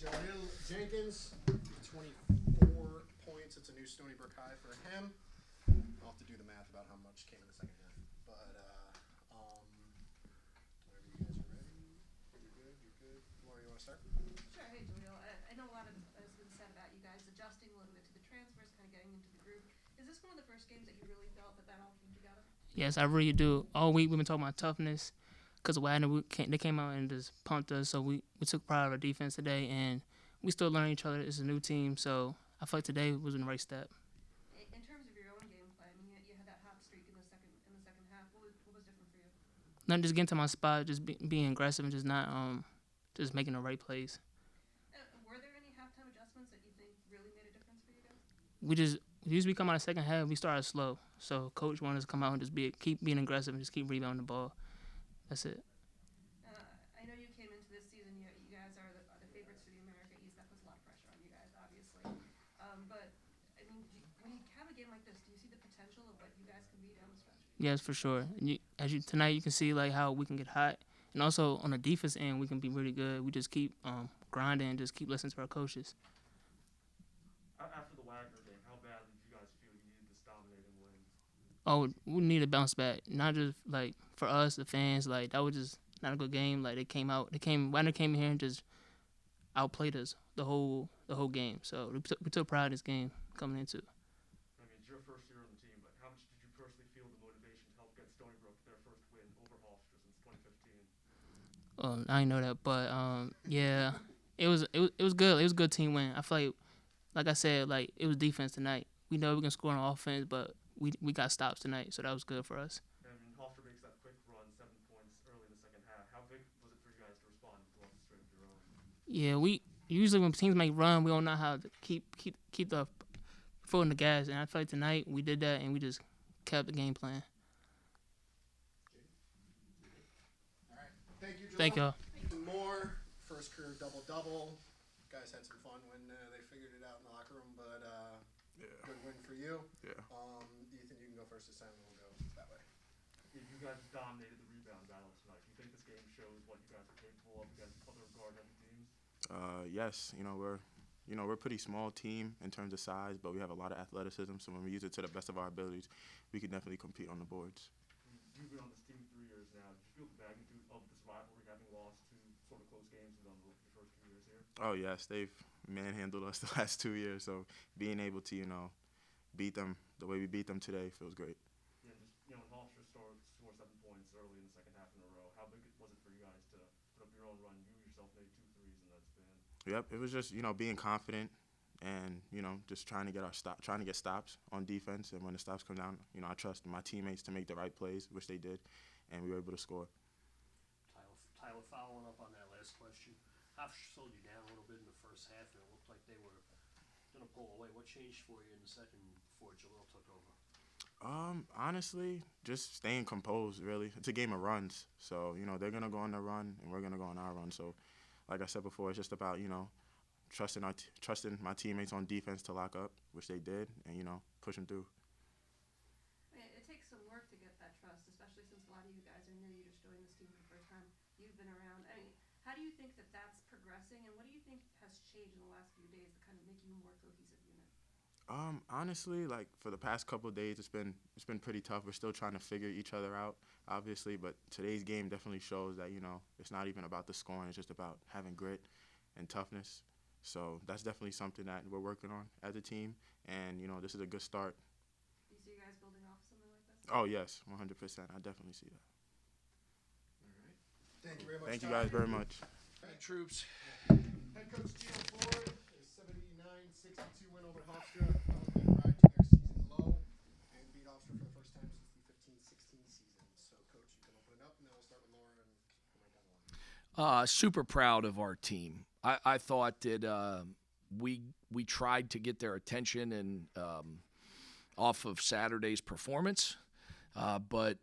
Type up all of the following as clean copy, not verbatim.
Jahlil Jenkins, 24 points. It's a new Stony Brook high for him. I'll have to do the math about how much came in the second half. But, whenever you guys are ready. You're good, you're good. Laura, you want to start? Sure. Hey, Jahlil. I know a lot has been said about you guys adjusting a little bit to the transfers, kind of getting into the group. Is this one of the first games that you really felt that all came together? Yes, I really do. All week we've been talking about toughness because they came out and just pumped us. So we took pride of our defense today, and we still learn each other. It's a new team, so I feel like today was the right step. In terms of your own game plan, you had that hot streak in the second half. What was different for you? Not just getting to my spot, just being aggressive and just not just making the right plays. Were there any halftime adjustments that you think really made a difference for you guys? We usually come out of the second half, we started slow. So coach wanted us to come out and just keep being aggressive and just keep rebounding the ball. That's it. I know you came into this season. You guys are the favorites for the America East. That puts a lot of pressure on you guys, obviously. But I mean, when you have a game like this, do you see the potential of what you guys can be down the stretch? Yes, for sure. And tonight, you can see like how we can get hot, and also on the defense end, we can be really good. We just keep grinding and just keep listening to our coaches. After the Wagner game, how badly did you guys feel you needed this dominating win? Oh, we need to bounce back. Not just like for us, the fans. Like that was just not a good game. Like Wagner came here and just outplayed us the whole game. So we took pride in this game coming into. I mean, it's your first year on the team, but how much did you personally feel the motivation to help get Stony Brook their first win over Hofstra since 2015? I didn't know that, but yeah, it was good. It was a good team win. I feel like I said, like it was defense tonight. We know we can score on offense, but we got stops tonight, so that was good for us. And Hofstra makes that quick run, 7 points early in the second half. How big was it for you guys to respond to off the straight of your own? Yeah, we usually when teams make run, we don't know how to keep the foot on the gas, and I feel like tonight we did that, and we just kept the game plan. All right. Thank you, Joel. Thank y'all. Moore, first career double-double. Guys had some fun when they figured it out in the locker room, but good win for you. Yeah. Ethan, you can go first this time, and we'll go that way. You guys dominated the rebound battle tonight. Do you think this game shows what you guys are capable of against other guard-heavy teams? Yes. We're a pretty small team in terms of size, but we have a lot of athleticism. So when we use it to the best of our abilities, we can definitely compete on the boards. You've been on this team 3 years now. Did you feel the magnitude of this rivalry, having lost 2 sort of close games in the first few years here? Oh yes, they've manhandled us the last 2 years. So being able to beat them the way we beat them today feels great. Yeah, just Hofstra score 7 points early in the second half in a row. How big was it for you guys to put up your own run? You yourself made 2 threes in that span. Yep, it was just being confident and just trying to get stops on defense. And when the stops come down, I trust my teammates to make the right plays, which they did, and we were able to score. Tyler, following up on that last question, Hofstra slowed you down a little bit in the first half, and it looked like they were going to pull away. What changed for you in the second before Jahlil took over? Honestly, just staying composed, really. It's a game of runs. So, they're going to go on their run, and we're going to go on our run. So, like I said before, it's just about, trusting my teammates on defense to lock up, which they did, and, push them through. It takes some work to get that trust, especially since a lot of you guys are new. You just joined this team for the first time. You've been around. I mean, how do you think that that's progressing, and what do you think has changed in the last few days to kind of make you a more cohesive unit? Honestly, like for the past couple of days, it's been pretty tough. We're still trying to figure each other out, obviously. But today's game definitely shows that it's not even about the scoring. It's just about having grit and toughness. So that's definitely something that we're working on as a team. And this is a good start. Do you see you guys building off something like this? Oh yes, 100%. I definitely see that. All right. Thank you very much. Thank you guys very much. Hey, troops. Head coach Geno Ford is 79-62 win over Hofstra. Ride to their season low and beat Hofstra for the first time since the 15-16 season. So, coach, you can open it up, and then we'll start with Laura and come right down the line. Super proud of our team. I thought that we tried to get their attention and off of Saturday's performance, but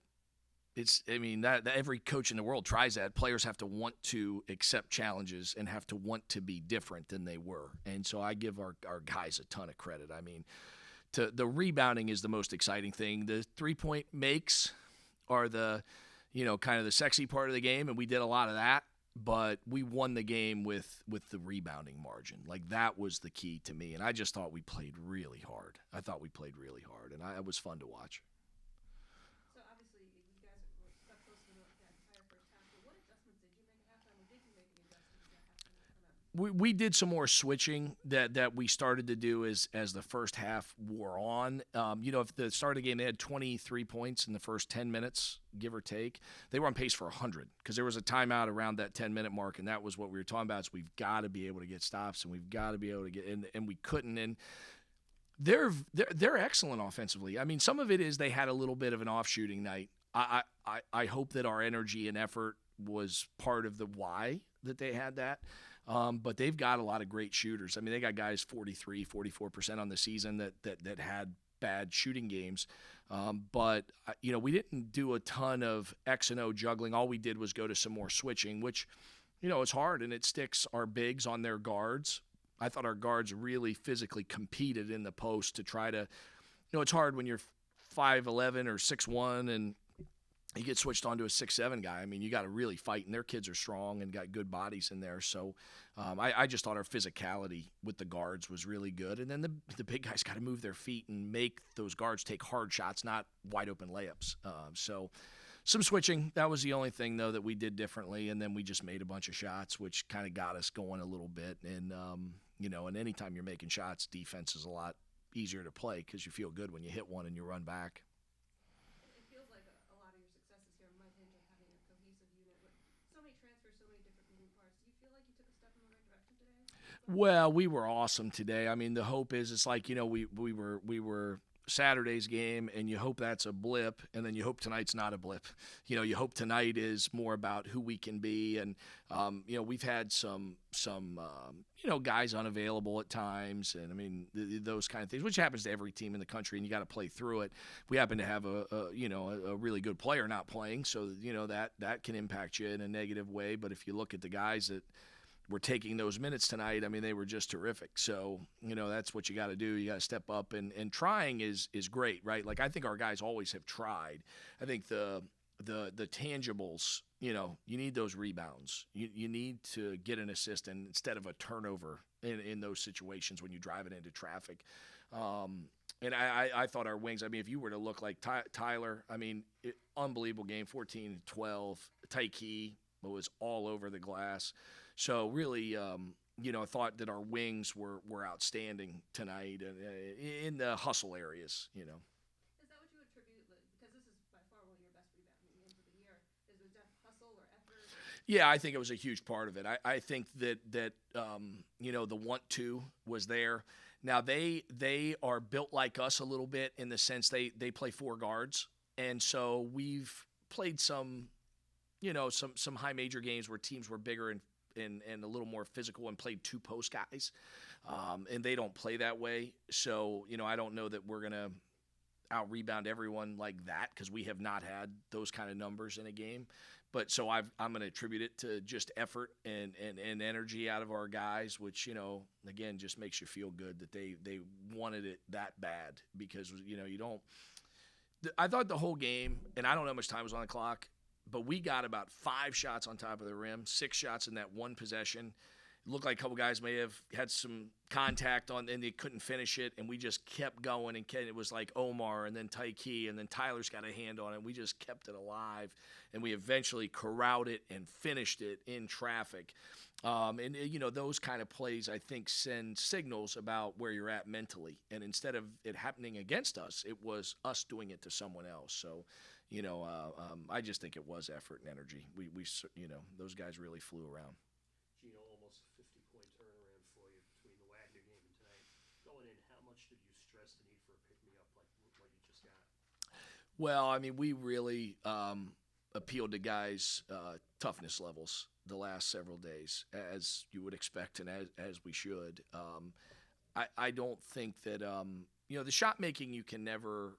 that every coach in the world tries that. Players have to want to accept challenges and have to want to be different than they were. And so I give our guys a ton of credit. I mean, the rebounding is the most exciting thing. The 3-point makes are the, kind of the sexy part of the game, and we did a lot of that. but we won the game with the rebounding margin. Like, that was the key to me, and I just thought we played really hard. It was fun to watch. So obviously you guys were stuck close to the entire first half, but what adjustments did you make at halftime, or did you make any adjustments at halftime? We did some more switching that we started to do as the first half wore on. If the start of the game, they had 23 points in the first 10 minutes, give or take. They were on pace for 100 because there was a timeout around that 10-minute mark, and that was what we were talking about. Is we've got to be able to get stops, and we've got to be able to get – and we couldn't. And they're excellent offensively. I mean, some of it is they had a little bit of an off-shooting night. I hope that our energy and effort was part of the why that they had that. But they've got a lot of great shooters. I mean, they got guys 43, 44% on the season that had bad shooting games. But we didn't do a ton of X and O juggling. All we did was go to some more switching, which, it's hard, and it sticks our bigs on their guards. I thought our guards really physically competed in the post to try to, it's hard when you're 5'11" or 6'1", and you get switched onto a 6'7" guy. I mean, you got to really fight, and their kids are strong and got good bodies in there. So I just thought our physicality with the guards was really good. And then the big guys got to move their feet and make those guards take hard shots, not wide open layups. So some switching. That was the only thing, though, that we did differently. And then we just made a bunch of shots, which kind of got us going a little bit. And, and anytime you're making shots, defense is a lot easier to play because you feel good when you hit one and you run back. It feels like a lot of your successes here might hinge on having a cohesive unit with so many transfers, so many different moving parts. Do you feel like you took a step in the right direction today? Well, we were awesome today. I mean, the hope is it's like, we were Saturday's game, and you hope that's a blip, and then you hope tonight's not a blip. You hope tonight is more about who we can be, and we've had some guys unavailable at times, and I mean those kind of things, which happens to every team in the country, and you got to play through it. We happen to have a really good player not playing, so that can impact you in a negative way. But if you look at the guys that were taking those minutes tonight, I mean, they were just terrific. So, that's what you got to do. You got to step up, and trying is great, right? Like, I think our guys always have tried. I think the tangibles, you need those rebounds. You need to get an assist instead of a turnover in those situations when you drive it into traffic. And I thought our wings, I mean, if you were to look like Tyler, I mean, unbelievable game, 14-12. Tyke was all over the glass. So really, I thought that our wings were outstanding tonight in the hustle areas, Is that what you attribute, because this is by far one of your best rebounding games of the year, is it just hustle or effort? Yeah, I think it was a huge part of it. I think that the want to was there. Now, they are built like us a little bit in the sense they play four guards. And so we've played some high major games where teams were bigger and a little more physical and played two post guys. And they don't play that way. So, I don't know that we're going to out-rebound everyone like that because we have not had those kind of numbers in a game. But so I'm going to attribute it to just effort and energy out of our guys, which, again, just makes you feel good that they wanted it that bad because, you don't – I thought the whole game, and I don't know how much time was on the clock, but we got about 5 shots on top of the rim, 6 shots in that one possession. It looked like a couple guys may have had some contact on, and they couldn't finish it, and we just kept going. And it was like Omar and then Tyke, and then Tyler's got a hand on it. We just kept it alive, and we eventually corralled it and finished it in traffic. Those kind of plays, I think, send signals about where you're at mentally. And instead of it happening against us, it was us doing it to someone else. So, I just think it was effort and energy. We those guys really flew around. Geno, almost a 50-point turnaround for you between the Wagner game and tonight. Going in, how much did you stress the need for a pick-me-up like what you just got? Well, I mean, we really appealed to guys' toughness levels the last several days, as you would expect and as we should. I don't think that the shot making you can never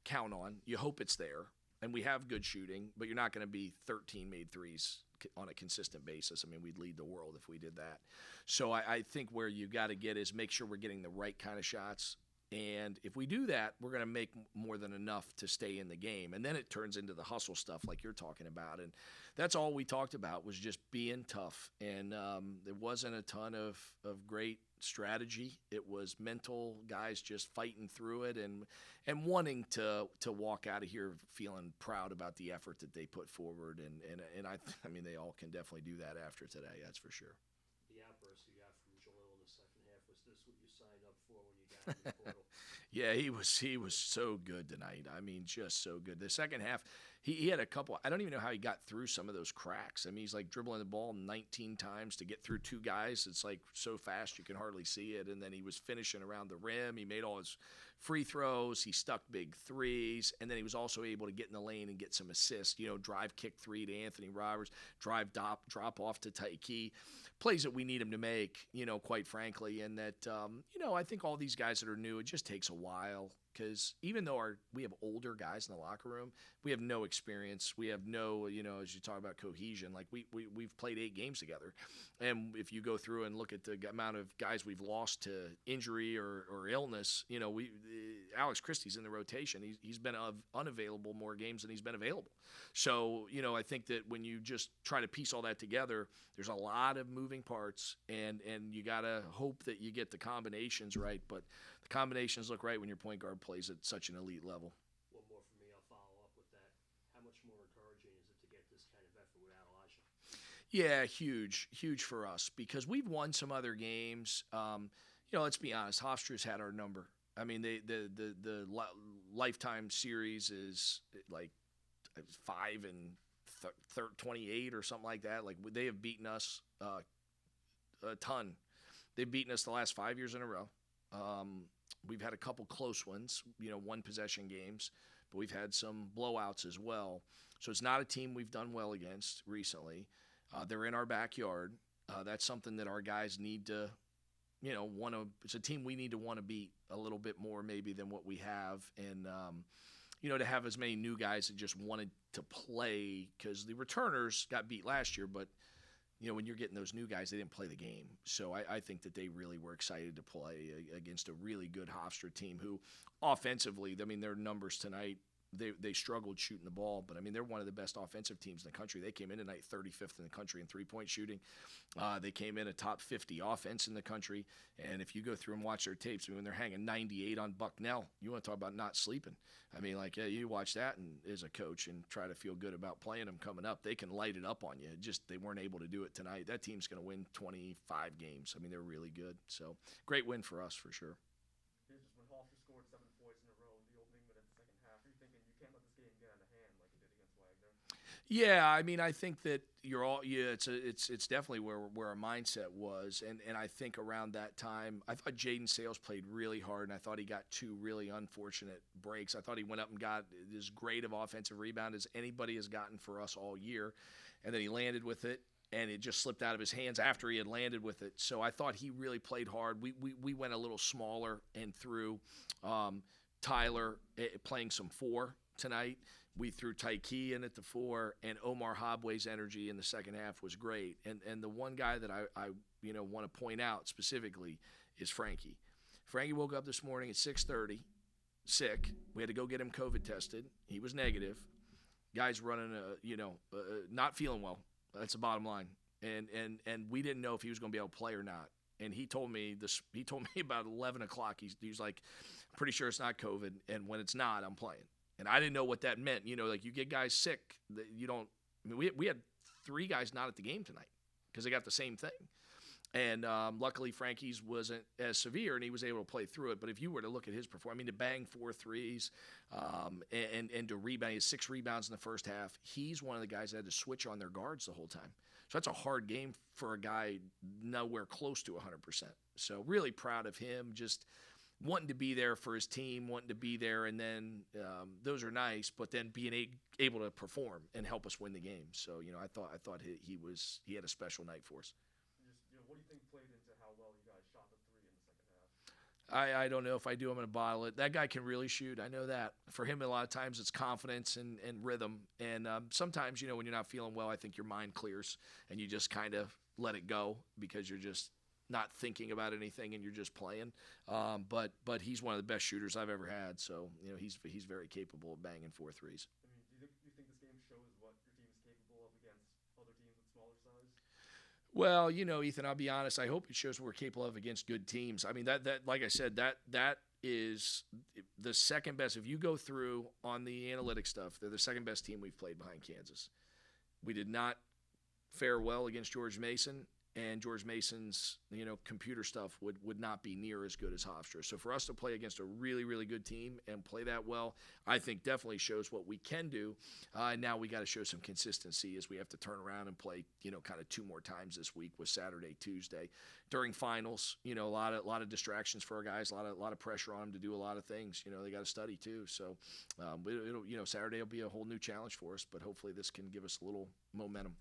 count on. You hope it's there, and we have good shooting, but you're not going to be 13 made threes on a consistent basis. I mean, we'd lead the world if we did that. So I think where you got to get is make sure we're getting the right kind of shots And if we do that, we're going to make more than enough to stay in the game. And then it turns into the hustle stuff like you're talking about. And that's all we talked about was just being tough. And there wasn't a ton of great strategy. It was mental guys just fighting through it and wanting to walk out of here feeling proud about the effort that they put forward. And I mean, they all can definitely do that after today. That's for sure. The outburst you got from Jahlil in the second half, was this what you signed up for when you got in the portal? Yeah, he was so good tonight. I mean, just so good. The second half, he had a couple. I don't even know how he got through some of those cracks. I mean, he's like dribbling the ball 19 times to get through two guys. It's like so fast you can hardly see it. And then he was finishing around the rim. He made all his free throws. He stuck big threes. And then he was also able to get in the lane and get some assists. You know, drive kick three to Anthony Roberts, drive drop off to Taiki. Plays that we need him to make, you know, quite frankly. And that, you know, I think all these guys that are new, it just takes a while. Because even though we have older guys in the locker room, we have no experience. We have no, you know, as you talk about cohesion, like we've played 8 games together. And if you go through and look at the amount of guys we've lost to injury or illness, you know, Alex Christie's in the rotation. He's been unavailable more games than he's been available. So, you know, I think that when you just try to piece all that together, there's a lot of moving parts, and you got to hope that you get the combinations right. But the combinations look right when your point guard plays at such an elite level. One more from me, I'll follow up with that. How much more encouraging is it to get this kind of effort without Elijah? Yeah, huge for us because we've won some other games. You know, let's be honest, Hofstra's had our number. I mean, the lifetime series is like 5 and 28 or something like that. Like they have beaten us a ton. They've beaten us the last 5 years in a row. We've had a couple close ones, you know, 1-possession games, but we've had some blowouts as well. So it's not a team we've done well against recently. They're in our backyard. That's something that our guys need to, you know, it's a team we need to want to beat a little bit more maybe than what we have. And, you know, to have as many new guys that just wanted to play because the returners got beat last year, but you know, when you're getting those new guys, they didn't play the game. So I think that they really were excited to play against a really good Hofstra team who offensively, I mean, their numbers tonight, they struggled shooting the ball, but I mean, they're one of the best offensive teams in the country. They came in tonight 35th in the country in three-point shooting. They came in a top 50 offense in the country. And if you go through and watch their tapes, I mean, when they're hanging 98 on Bucknell, you want to talk about not sleeping. I mean, like, yeah, you watch that and as a coach and try to feel good about playing them coming up. They can light it up on you. Just they weren't able to do it tonight. That team's going to win 25 games. I mean, they're really good. So great win for us for sure. Here's just when Hofstra scored 7 points in a row in the opening minute of the second half. Are you thinking you can't let this game get out of hand like you did against Wagner? Yeah, I mean, I think that it's definitely where our mindset was, and I think around that time, I thought Jaden Sales played really hard, and I thought he got 2 really unfortunate breaks. I thought he went up and got as great of offensive rebound as anybody has gotten for us all year, and then he landed with it, and it just slipped out of his hands after he had landed with it. So I thought he really played hard. We went a little smaller and threw Tyler playing some 4 tonight. We threw Taiki in at the 4, and Omar Habway's energy in the second half was great. And the one guy that I want to point out specifically is Frankie. Frankie woke up this morning at 6:30, sick. We had to go get him COVID tested. He was negative. Guy's running not feeling well. That's the bottom line. And we didn't know if he was going to be able to play or not. And he told me this. He told me about 11 o'clock. He's like, I'm pretty sure it's not COVID, and when it's not, I'm playing. And I didn't know what that meant. You know, like you get guys sick, you don't. I mean, we had 3 guys not at the game tonight because they got the same thing. And luckily, Frankie's wasn't as severe, and he was able to play through it. But if you were to look at his performance, I mean, to bang 4 threes and to rebound, he had 6 rebounds in the first half. He's one of the guys that had to switch on their guards the whole time. So that's a hard game for a guy nowhere close to 100%. So really proud of him, just wanting to be there for his team, wanting to be there, and then those are nice, but then being able to perform and help us win the game. So, you know, I thought he had a special night for us. What do you think played into how well you guys shot the 3 in the second half? I don't know if I do, I'm going to bottle it. That guy can really shoot. I know that. For him, a lot of times it's confidence and rhythm. And sometimes, you know, when you're not feeling well, I think your mind clears and you just kind of let it go because you're just not thinking about anything and you're just playing. But he's one of the best shooters I've ever had. So he's very capable of banging 4 threes. I mean, do you think this game shows what your team is capable of against other teams with smaller size? Well, Ethan, I'll be honest. I hope it shows what we're capable of against good teams. I mean, that like I said, that is the second best. If you go through on the analytics stuff, they're the second best team we've played behind Kansas. We did not fare well against George Mason, and George Mason's computer stuff would not be near as good as Hofstra. So for us to play against a really, really good team and play that well, I think definitely shows what we can do. Now we got to show some consistency as we have to turn around and play kind of 2 more times this week with Saturday, Tuesday during finals. A lot of distractions for our guys, a lot of pressure on them to do a lot of things. They got to study too. So Saturday will be a whole new challenge for us, but hopefully this can give us a little momentum.